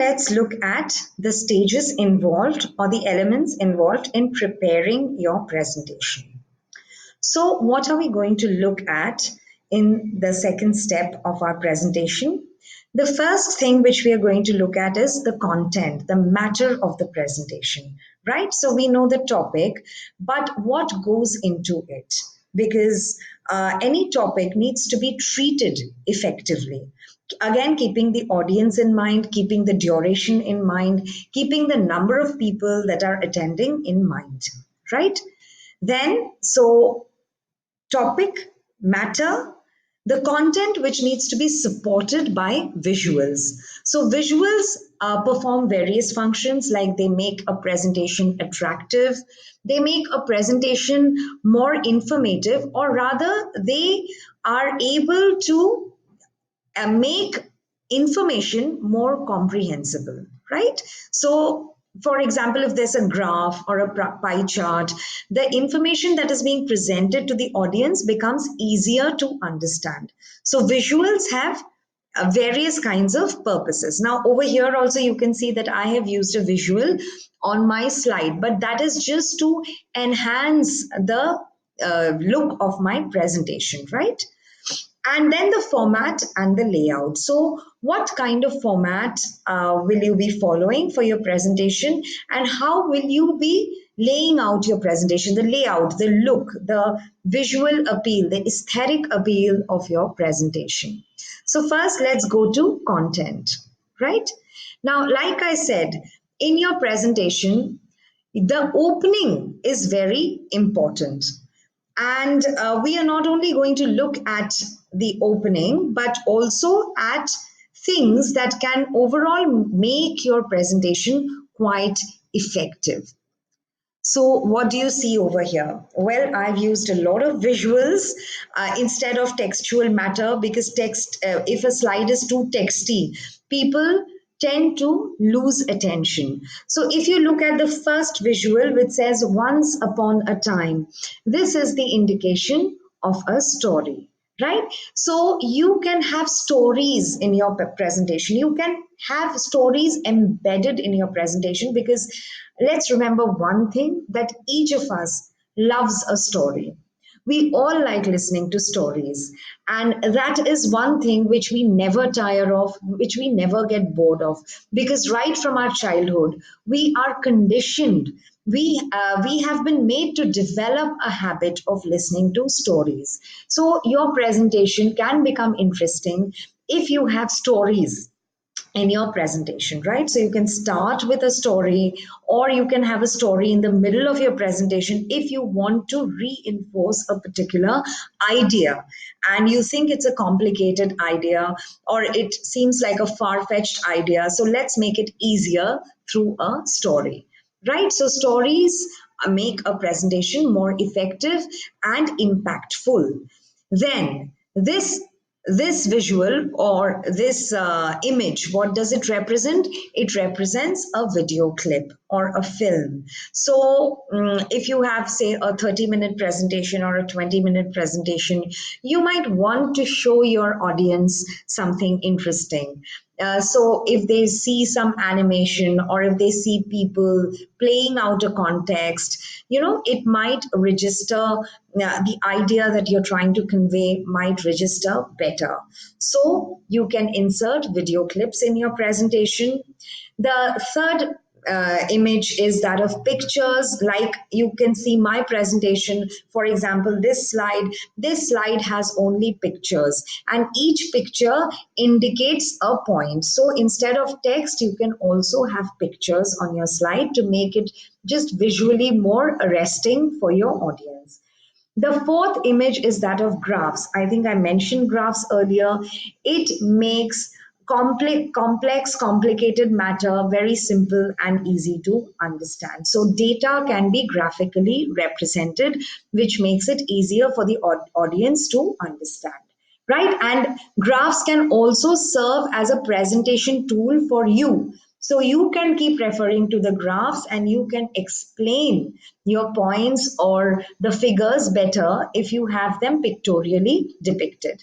Let's look at the stages involved or the elements involved in preparing your presentation. So, what are we going to look at in the second step of our presentation? The first thing which we are going to look at is the content, the matter of the presentation, right? So, we know the topic, but what goes into it? Because any topic needs to be treated effectively. Again, keeping the audience in mind, keeping the duration in mind, keeping the number of people that are attending in mind, right? Then, so topic, matter, the content which needs to be supported by visuals. So, visuals perform various functions like they make a presentation attractive, they make a presentation more informative, or rather, they are able to make information more comprehensible, right? So, for example, if there's a graph or a pie chart, the information that is being presented to the audience becomes easier to understand. So, visuals have various kinds of purposes. Now, over here also, you can see that I have used a visual on my slide, but that is just to enhance the look of my presentation, right? And then the format and the layout. So, what kind of format will you be following for your presentation, and how will you be laying out your presentation? The layout, the look, the visual appeal, the aesthetic appeal of your presentation. So, first, let's go to content, right? Now, like I said, in your presentation, the opening is very important. And we are not only going to look at the opening, but also at things that can overall make your presentation quite effective. So, what do you see over here? Well, I've used a lot of visuals instead of textual matter because if a slide is too texty, people tend to lose attention. So, if you look at the first visual, which says once upon a time, this is the indication of a story, right? So you can have stories in your presentation, you can have stories embedded in your presentation, because let's remember one thing, that each of us loves a story. We all like listening to stories, and that is one thing which we never tire of, which we never get bored of, because right from our childhood we are conditioned, we have been made to develop a habit of listening to stories. So your presentation can become interesting if you have stories in your presentation, right? So you can start with a story, or you can have a story in the middle of your presentation if you want to reinforce a particular idea and you think it's a complicated idea or it seems like a far-fetched idea. So let's make it easier through a story, right? So stories make a presentation more effective and impactful. Then this visual or this image, what does it represent? It represents a video clip or a film. So if you have, say, a 30-minute presentation or a 20-minute presentation, you might want to show your audience something interesting. So if they see some animation or if they see people playing out a context, it might register, the idea that you're trying to convey might register better. So you can insert video clips in your presentation. The third image is that of pictures. Like you can see my presentation, for example, this slide has only pictures, and each picture indicates a point. So instead of text, you can also have pictures on your slide to make it just visually more arresting for your audience. The fourth image is that of graphs. I think I mentioned graphs earlier. It makes complicated matter very simple and easy to understand. So data can be graphically represented, which makes it easier for the audience to understand. Right? And graphs can also serve as a presentation tool for you. So you can keep referring to the graphs and you can explain your points or the figures better if you have them pictorially depicted.